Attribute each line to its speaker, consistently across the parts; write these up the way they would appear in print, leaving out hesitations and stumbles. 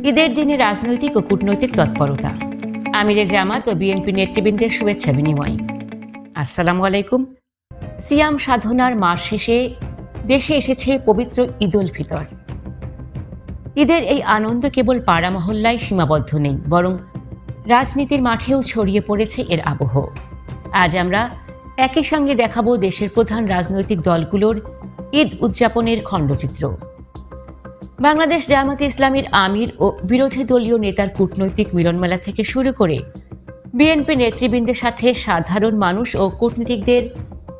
Speaker 1: ঈদের দিনে রাজনৈতিক ও কূটনৈতিক তৎপরতা, আমিরে জামাত ও বিএনপি নেতৃবৃন্দের শুভেচ্ছা বিনিময়। আসসালামু আলাইকুম। সিয়াম সাধনার মাস শেষে দেশে এসেছে পবিত্র ঈদ উল ফিতর। ঈদের এই আনন্দ কেবল পাড়া মহল্লায় সীমাবদ্ধ নেই, বরং রাজনীতির মাঠেও ছড়িয়ে পড়েছে এর আবহ। আজ আমরা একই সঙ্গে দেখাবো দেশের প্রধান রাজনৈতিক দলগুলোর ঈদ উদযাপনের খণ্ডচিত্র। বাংলাদেশ জামাতে ইসলামীর আমির ও বিরোধী দলীয় নেতার কূটনৈতিক মিলনমেলা থেকে শুরু করে বিএনপি নেতৃবৃন্দের সাথে সাধারণ মানুষ ও কূটনীতিকদের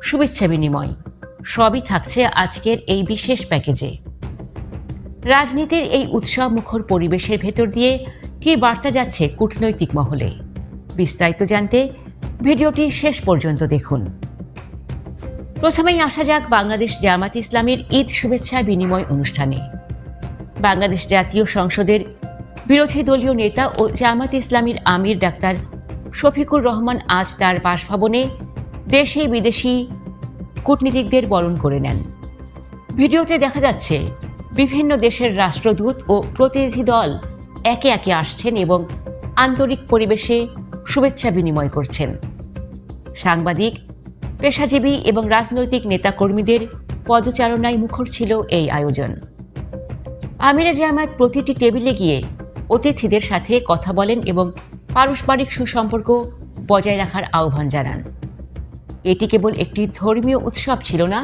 Speaker 1: শুভেচ্ছা বিনিময়, সবই থাকছে আজকের এই বিশেষ প্যাকেজে। রাজনীতির এই উৎসব মুখর পরিবেশের ভেতর দিয়ে কী বার্তা যাচ্ছে কূটনৈতিক মহলে, বিস্তারিত জানতে ভিডিওটি শেষ পর্যন্ত দেখুন। প্রথমেই আসা যাক বাংলাদেশ জামাতে ইসলামীর ঈদ শুভেচ্ছা বিনিময় অনুষ্ঠানে। বাংলাদেশ জাতীয় সংসদের বিরোধী দলীয় নেতা ও জামাতে ইসলামীর আমির ডাক্তার শফিকুর রহমান আজ তার বাসভবনে দেশি বিদেশি কূটনীতিকদের বরণ করে নেন। ভিডিওতে দেখা যাচ্ছে বিভিন্ন দেশের রাষ্ট্রদূত ও প্রতিনিধি দল একে একে আসছেন এবং আন্তরিক পরিবেশে শুভেচ্ছা বিনিময় করছেন। সাংবাদিক, পেশাজীবী এবং রাজনৈতিক নেতাকর্মীদের পদচারণায় মুখর ছিল এই আয়োজন। আমিরে জামাত প্রতিটি টেবিলে গিয়ে অতিথিদের সাথে কথা বলেন এবং পারস্পরিক সুসম্পর্ক বজায় রাখার আহ্বান জানান। এটি কেবল একটি ধর্মীয় উৎসব ছিল না,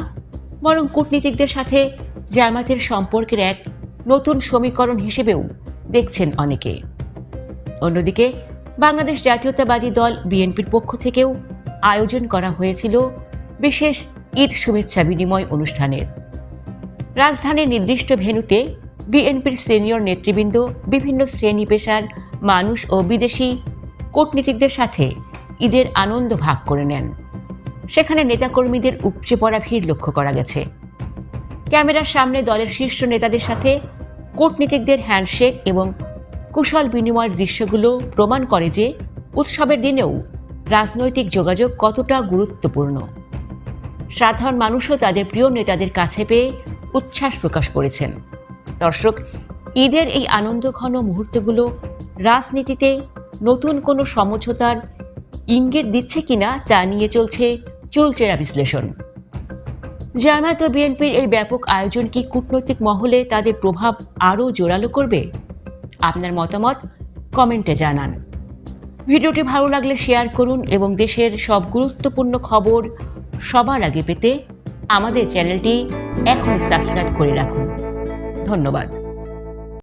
Speaker 1: বরং কূটনীতিকদের সাথে জামাতের সম্পর্কের এক নতুন সমীকরণ হিসেবেও দেখছেন অনেকে। অন্যদিকে বাংলাদেশ জাতীয়তাবাদী দল বিএনপির পক্ষ থেকেও আয়োজন করা হয়েছিল বিশেষ ঈদ শুভেচ্ছা বিনিময় অনুষ্ঠানের। রাজধানীর নির্দিষ্ট ভেন্যুতে বিএনপির সিনিয়র নেতৃবৃন্দ, বিভিন্ন শ্রেণী পেশার মানুষ ও বিদেশি কূটনীতিকদের সাথে ঈদের আনন্দ ভাগ করে নেন। সেখানে নেতাকর্মীদের উপচে পড়া ভিড় লক্ষ্য করা গেছে। ক্যামেরার সামনে দলের শীর্ষ নেতাদের সাথে কূটনীতিকদের হ্যান্ডশেক এবং কুশল বিনিময়ের দৃশ্যগুলো প্রমাণ করে যে উৎসবের দিনেও রাজনৈতিক যোগাযোগ কতটা গুরুত্বপূর্ণ। সাধারণ মানুষও তাদের প্রিয় নেতাদের কাছে পেয়ে উচ্ছ্বাস প্রকাশ করেছেন। দর্শক, ঈদের এই আনন্দঘন মুহূর্তগুলো রাজনীতিতে নতুন কোনো সমঝোতার ইঙ্গিত দিচ্ছে কিনা তা নিয়ে চলছে চুলচেরা বিশ্লেষণ। জামায়াত ও বিএনপির এই ব্যাপক আয়োজন কি কূটনৈতিক মহলে তাদের প্রভাব আরও জোরালো করবে? আপনার মতামত কমেন্টে জানান। ভিডিওটি ভালো লাগলে শেয়ার করুন এবং দেশের সব গুরুত্বপূর্ণ খবর সবার আগে পেতে আমাদের চ্যানেলটি এখনই সাবস্ক্রাইব করে রাখুন। ধন্যবাদ।